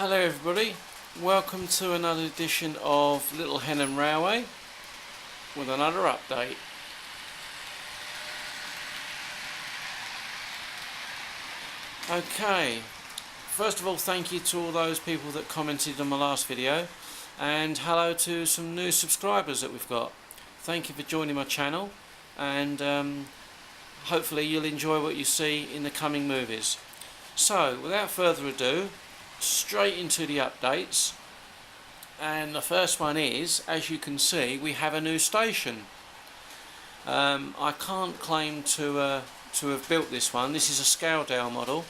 Hello everybody, welcome to another edition of Little Henham Railway with another update. Okay, first of all thank you to all those people that commented on my last video, and hello to some new subscribers that we've got. Thank you for joining my channel, and hopefully you'll enjoy what you see in the coming movies. So without further ado, straight into the updates, and the first one is, as you can see, we have a new station. I can't claim to have built this one. This is a Scaledale model,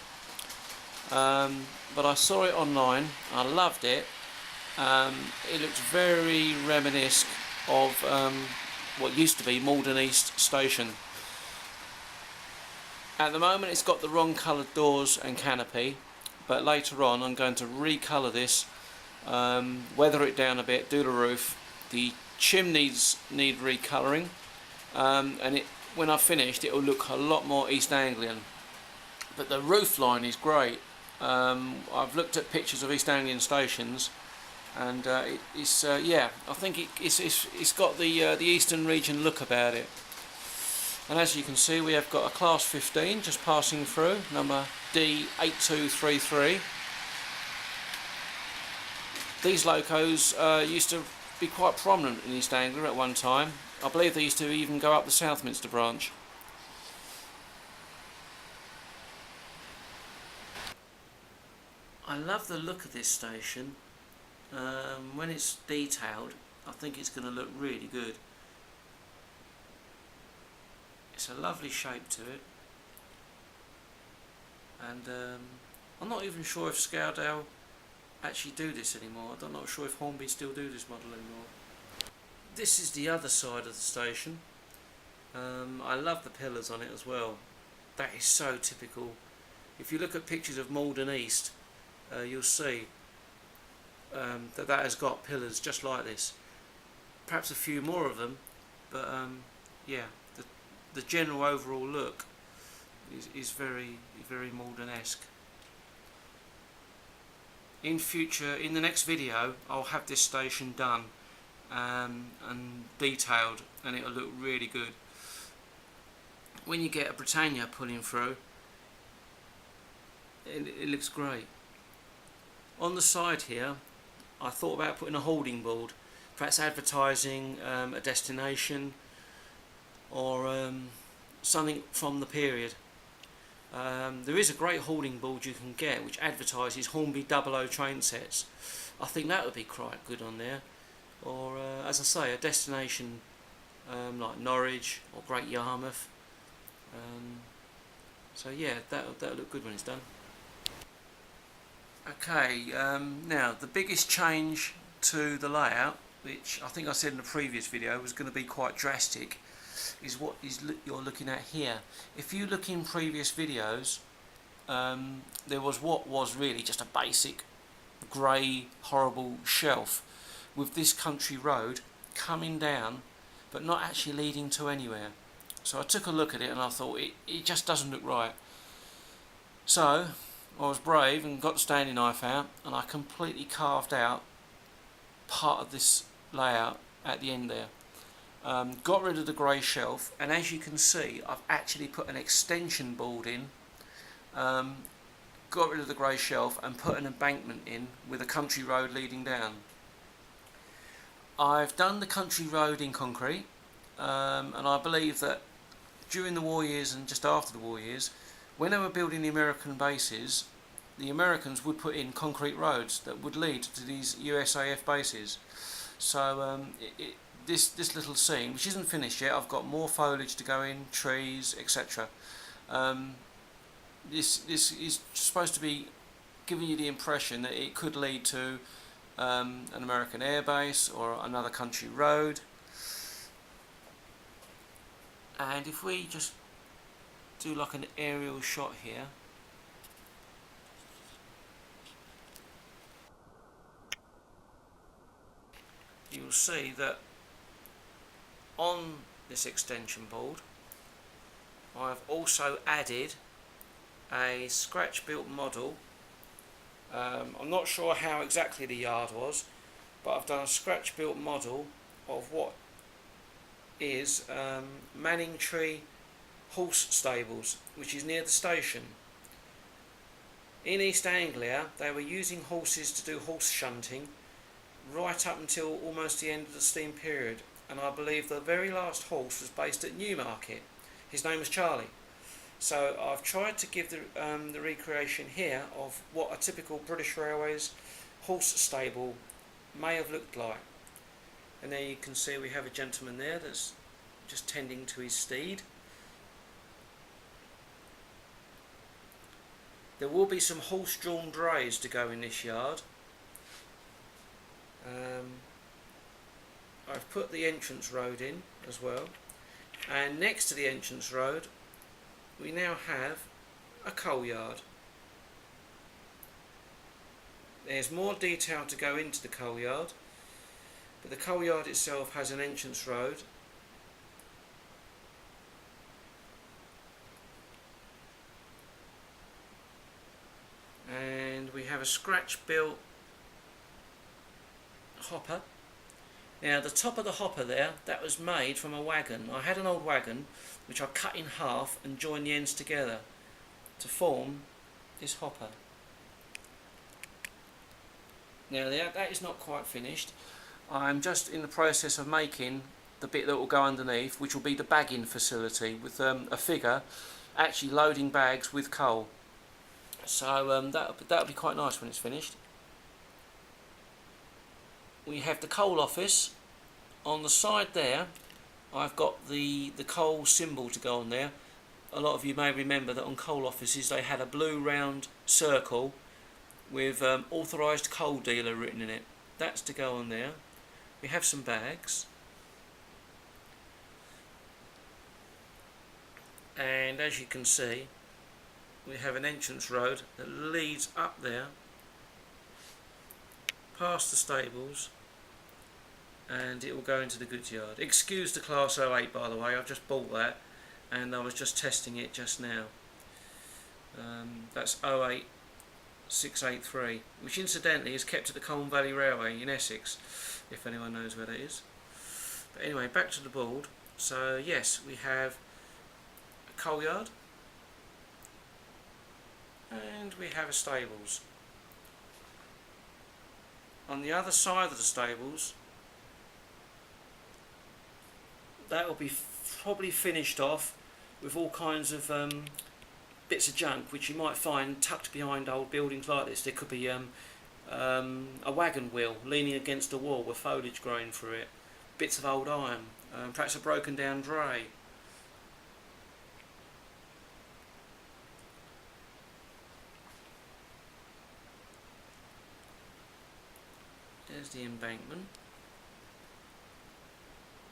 but I saw it online. I loved it. It looks very reminiscent of what used to be Malden East Station. At the moment it's got the wrong coloured doors and canopy, but later on I'm going to recolour this, weather it down a bit, do the roof. The chimneys need recolouring, and when I've finished it will look a lot more East Anglian. But the roof line is great. I've looked at pictures of East Anglian stations, and yeah, I think it's got the Eastern region look about it. And as you can see, we have got a class 15 just passing through, number D8233. These locos used to be quite prominent in East Anglia at one time. I believe they used to even go up the Southminster branch. I love the look of this station. When it's detailed, I think it's going to look really good. It's a lovely shape to it, and I'm not even sure if Scaledale actually do this anymore. I'm not sure if Hornby still do this model anymore. This is the other side of the station. I love the pillars on it as well. That is so typical. If you look at pictures of Malden East, you'll see that has got pillars just like this. Perhaps a few more of them, but yeah. The general overall look is very Malden-esque. In the next video, I'll have this station done and detailed, and it'll look really good. When you get a Britannia pulling through, it looks great. On the side here, I thought about putting a holding board, perhaps advertising a destination, or something from the period. There is a great holding board you can get which advertises Hornby 00 train sets. I think that would be quite good on there. Or as I say, a destination like Norwich or Great Yarmouth. So yeah, that'll look good when it's done. Okay, now the biggest change to the layout, which I think I said in the previous video was going to be quite drastic, is what you're looking at here. If you look in previous videos, there was what was really just a basic grey horrible shelf with this country road coming down but not actually leading to anywhere. So I took a look at it and I thought it just doesn't look right. So I was brave and got the standing knife out, and I completely carved out part of this layout at the end there. Got rid of the grey shelf, and as you can see I've actually put an extension board in, got rid of the grey shelf and put an embankment in with a country road leading down. I've done the country road in concrete, and I believe that during the war years and just after the war years, when they were building the American bases, the Americans would put in concrete roads that would lead to these USAF bases. So this little scene, which isn't finished yet, I've got more foliage to go in, trees, etc. This is supposed to be giving you the impression that it could lead to an American air base or another country road. And if we just do like an aerial shot here, you'll see that on this extension board I've also added a scratch built model I'm not sure how exactly the yard was, but I've done a scratch built model of what is Manningtree Horse Stables, which is near the station. In East Anglia they were using horses to do horse shunting right up until almost the end of the steam period, and I believe the very last horse was based at Newmarket. His name was Charlie. So I've tried to give the recreation here of what a typical British Railways horse stable may have looked like. And there you can see we have a gentleman there that's just tending to his steed. There will be some horse-drawn drays to go in this yard. I've put the entrance road in as well, and next to the entrance road we now have a coal yard. There's more detail to go into the coal yard, but the coal yard itself has an entrance road, and we have a scratch built hopper. Now the top of the hopper there, that was made from a wagon. I had an old wagon which I cut in half and joined the ends together to form this hopper. Now that is not quite finished. I'm just in the process of making the bit that will go underneath, which will be the bagging facility with a figure actually loading bags with coal. So that'll be quite nice when it's finished. We have the coal office. On the side there I've got the coal symbol to go on there. A lot of you may remember that on coal offices they had a blue round circle with authorised coal dealer written in it. That's to go on there. We have some bags, and as you can see we have an entrance road that leads up there past the stables, and it will go into the goods yard. Excuse the Class 08 by the way, I've just bought that and I was just testing it just now. That's 08683, which incidentally is kept at the Colne Valley Railway in Essex, if anyone knows where that is. But anyway, back to the board. So yes, we have a coal yard and we have a stables. On the other side of the stables, that will be probably finished off with all kinds of bits of junk which you might find tucked behind old buildings like this. There could be a wagon wheel leaning against a wall with foliage growing through it, bits of old iron, perhaps a broken down dray. There's the embankment.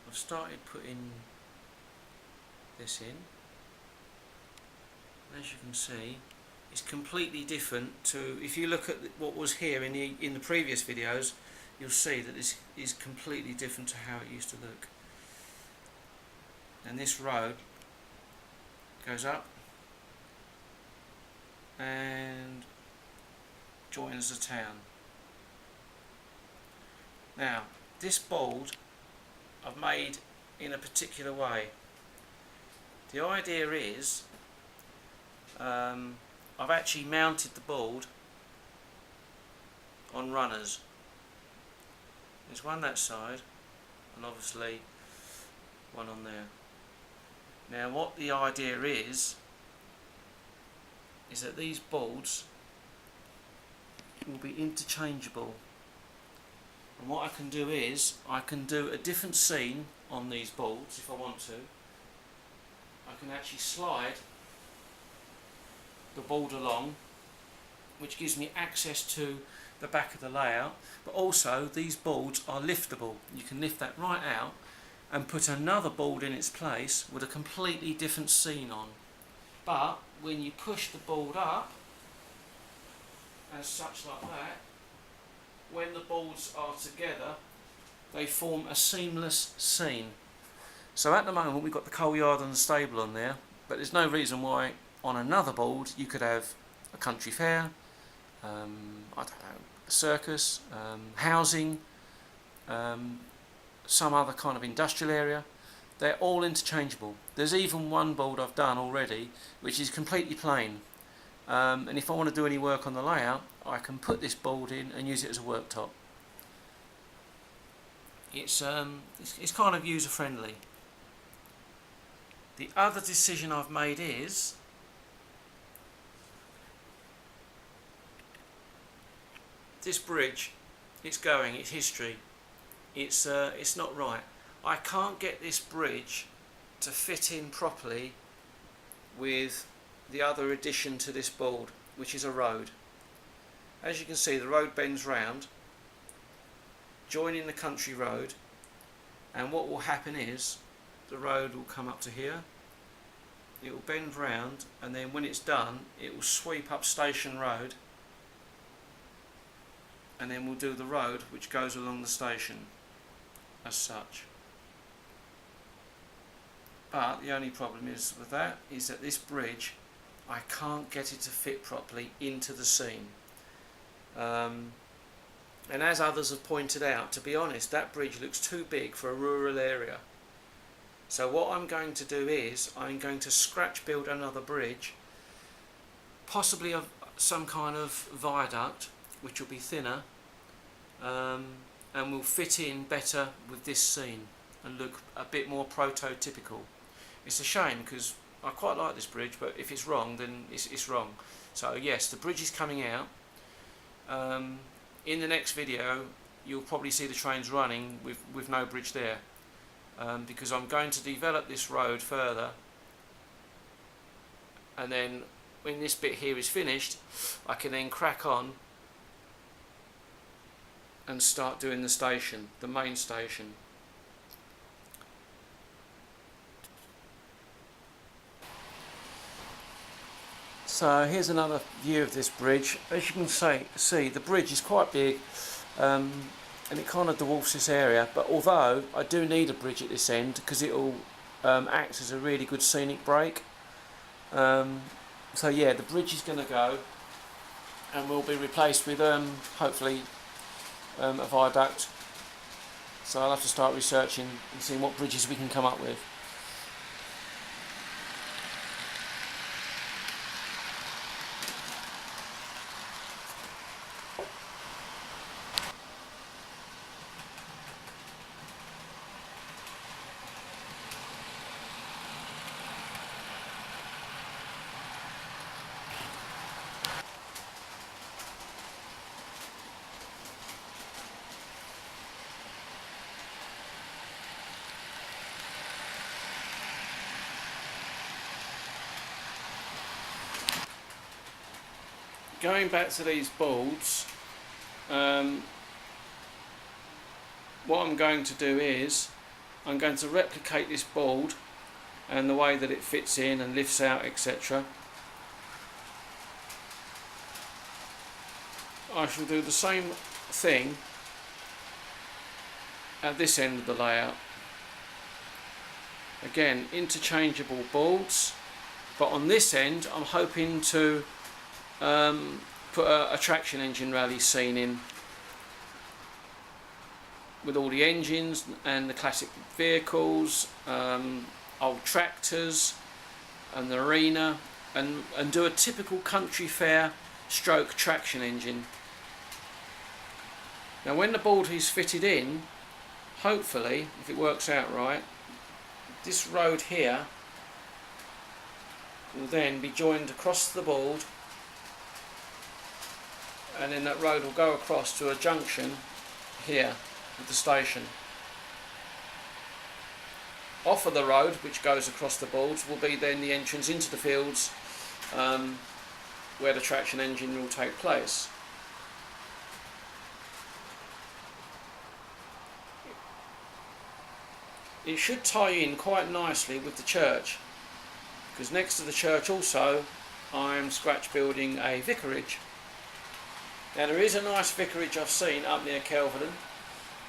I've started putting this in. As you can see, it's completely different to, if you look at what was here in the previous videos, you'll see that this is completely different to how it used to look. And this road goes up and joins the town. Now this board I've made in a particular way. The idea is I've actually mounted the board on runners. There's one that side and obviously one on there. Now what the idea is that these boards will be interchangeable. And what I can do is, I can do a different scene on these boards if I want to. I can actually slide the board along, which gives me access to the back of the layout, but also these boards are liftable. You can lift that right out and put another board in its place with a completely different scene on. But when you push the board up, as such like that, when the boards are together, they form a seamless scene. So at the moment we've got the coal yard and the stable on there, but there's no reason why on another board you could have a country fair, I don't know, a circus, housing, some other kind of industrial area. They're all interchangeable. There's even one board I've done already which is completely plain, and if I want to do any work on the layout, I can put this board in and use it as a worktop. It's kind of user friendly. The other decision I've made is this bridge. It's history. It's not right. I can't get this bridge to fit in properly with the other addition to this board, which is a road. As you can see, the road bends round, joining the country road, and what will happen is the road will come up to here, it will bend round, and then when it's done it will sweep up Station Road, and then we'll do the road which goes along the station as such. But the only problem is with that is that this bridge, I can't get it to fit properly into the scene. And as others have pointed out, to be honest, that bridge looks too big for a rural area. So what I'm going to do is I'm going to scratch build another bridge, possibly of some kind of viaduct which will be thinner, and will fit in better with this scene and look a bit more prototypical. It's a shame because I quite like this bridge, but if it's wrong then it's wrong. So yes, the bridge is coming out. In the next video you'll probably see the trains running with no bridge there, because I'm going to develop this road further, and then when this bit here is finished I can then crack on and start doing the station, the main station. So here's another view of this bridge. As you can see, the bridge is quite big, and it kind of dwarfs this area, but although I do need a bridge at this end because it will act as a really good scenic break. So yeah, the bridge is going to go and will be replaced with hopefully a viaduct. So I'll have to start researching and seeing what bridges we can come up with. Going back to these boards, what I'm going to do is I'm going to replicate this board and the way that it fits in and lifts out, etc. I shall do the same thing at this end of the layout. Again, interchangeable boards, but on this end I'm hoping to put a traction engine rally scene in with all the engines and the classic vehicles, old tractors and the arena, and do a typical country fair stroke traction engine. Now when the board is fitted in, hopefully, if it works out right, this road here will then be joined across the board, and then that road will go across to a junction here with the station. Off of the road, which goes across the boards, will be then the entrance into the fields, where the traction engine will take place. It should tie in quite nicely with the church, because next to the church also I'm scratch building a vicarage. Now there is a nice vicarage I've seen up near Kelvedon,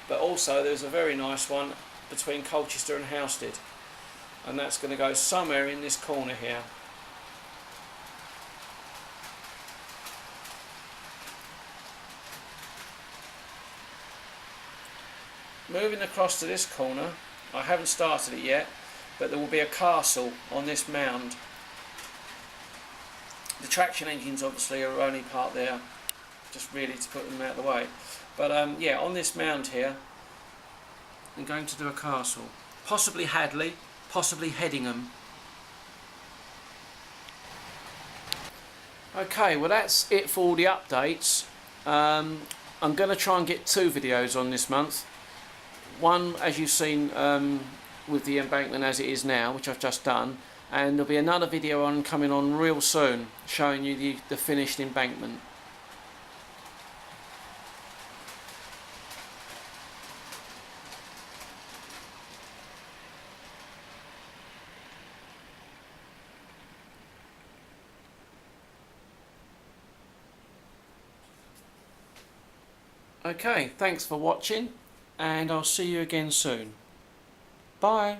but also there's a very nice one between Colchester and Housestead, and that's going to go somewhere in this corner here. moving across to this corner, I haven't started it yet, but there will be a castle on this mound. The traction engines obviously are only part there, just really to put them out of the way. But yeah, on this mound here, I'm going to do a castle. Possibly Hadley, possibly Hedingham. Okay, well that's it for all the updates. I'm going to try and get 2 videos on this month. One, as you've seen, with the embankment as it is now, which I've just done, and there'll be another video coming on real soon, showing you the finished embankment. Okay, thanks for watching, and I'll see you again soon. Bye.